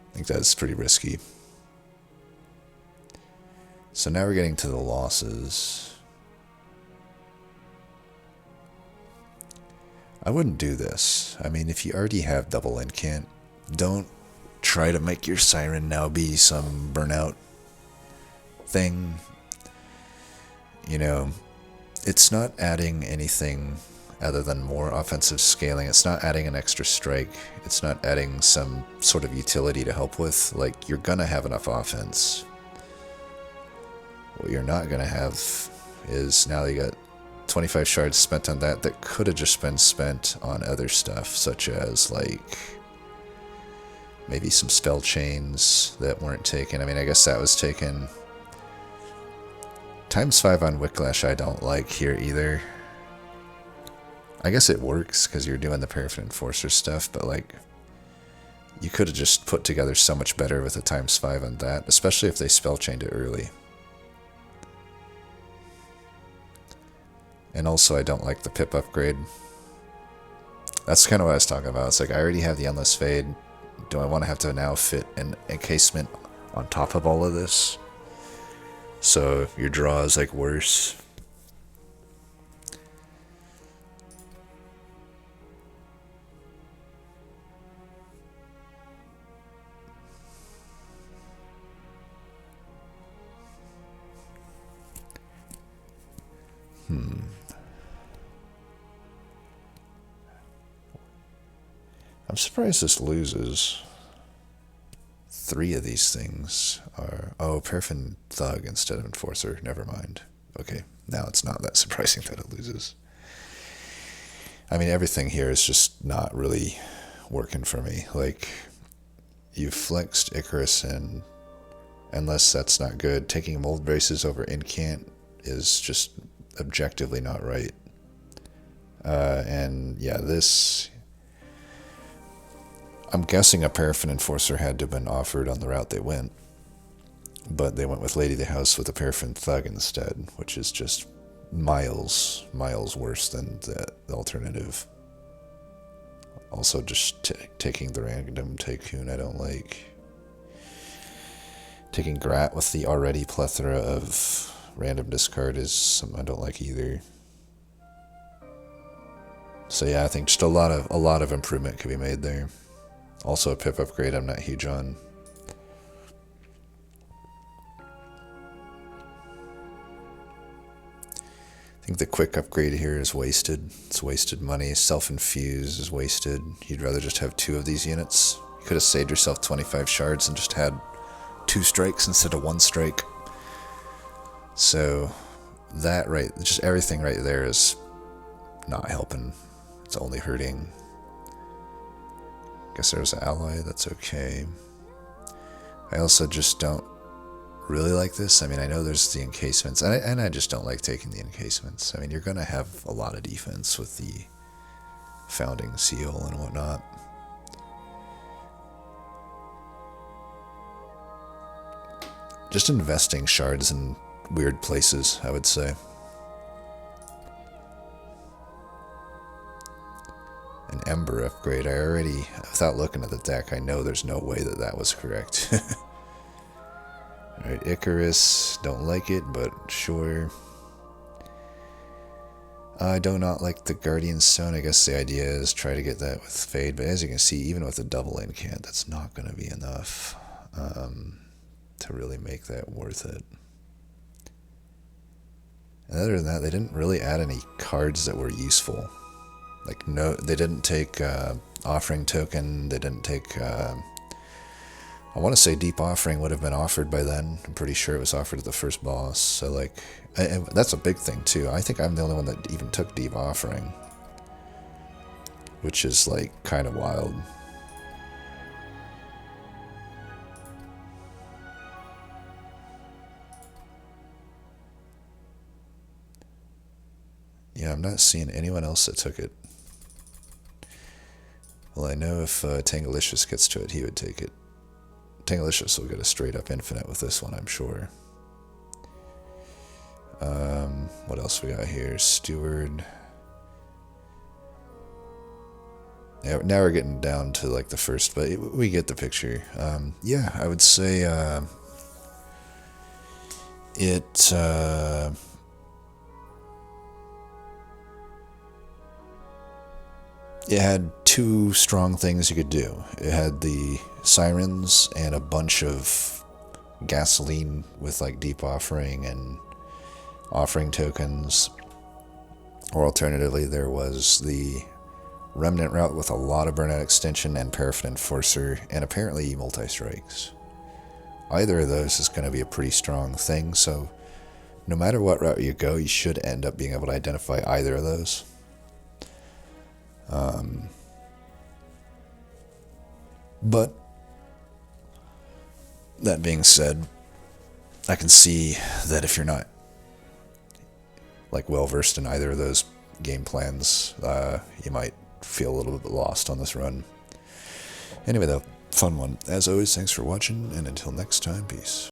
Speaker 1: I think that's pretty risky. So now we're getting to the losses. I wouldn't do this. I mean, if you already have double incant, don't try to make your Siren now be some burnout thing. You know, it's not adding anything other than more offensive scaling. It's not adding an extra strike. It's not adding some sort of utility to help with. Like, you're gonna have enough offense. What you're not gonna have is now you got 25 shards spent on that could have just been spent on other stuff, such as like maybe some spell chains that weren't taken. I mean, I guess that was taken. ×5 on Wicklash I don't like here either. I guess it works because you're doing the Paraffin Enforcer stuff, but like, you could have just put together so much better with a ×5 on that, especially if they spell chained it early. And also, I don't like the pip upgrade. That's kind of what I was talking about. It's like, I already have the Endless Fade. Do I want to have to now fit an encasement on top of all of this? So your draw is like worse. I'm surprised this loses. 3 of these things are... Oh, Paraffin Thug instead of Enforcer. Never mind. Okay, now it's not that surprising that it loses. I mean, everything here is just not really working for me. Like, you've flexed Icarus, and unless that's not good, taking Mold Braces over Incant is just objectively not right. And yeah, this... I'm guessing a Paraffin Enforcer had to have been offered on the route they went, but they went with Lady of the House with a Paraffin Thug instead, which is just miles worse than the alternative. Also, just taking the random Tycoon I don't like. Taking Grat with the already plethora of random discard is something I don't like either. So yeah, I think just a lot of improvement could be made there. Also a pip upgrade I'm not huge on. I think the quick upgrade here is wasted. It's wasted money. Self-infuse is wasted. You'd rather just have 2 of these units. You could have saved yourself 25 shards and just had 2 strikes instead of 1 strike. So that just everything right there is not helping. It's only hurting. Guess there's an ally, that's okay. I also just don't really like this. I mean, I know there's the encasements, and I just don't like taking the encasements. I mean, you're going to have a lot of defense with the Founding Seal and whatnot. Just investing shards in weird places, I would say. An Ember upgrade. I already, without looking at the deck, I know there's no way that that was correct. Alright, Icarus. Don't like it, but sure. I do not like the Guardian Stone. I guess the idea is try to get that with Fade, but as you can see, even with a double incant, that's not going to be enough to really make that worth it. And other than that, they didn't really add any cards that were useful. Like, no, they didn't take Offering Token, they didn't take, I want to say Deep Offering would have been offered by then. I'm pretty sure it was offered at the first boss, so like, and that's a big thing too. I think I'm the only one that even took Deep Offering, which is like, kind of wild. Yeah, I'm not seeing anyone else that took it. Well, I know if Tangalicious gets to it, he would take it. Tangalicious will get a straight up infinite with this one, I'm sure. What else we got here? Steward. Yeah, now we're getting down to like the first, but we get the picture. Yeah, I would say it had 2 strong things you could do. It had the Sirens and a bunch of gasoline with like Deep Offering and Offering Tokens. Or alternatively, there was the Remnant route with a lot of Burnout Extension and Paraffin Enforcer, and apparently multi-strikes. Either of those is going to be a pretty strong thing, so no matter what route you go, you should end up being able to identify either of those. But that being said, I can see that if you're not like well versed in either of those game plans, you might feel a little bit lost on this run. Anyway, though, fun one. As always, thanks for watching, and until next time, peace.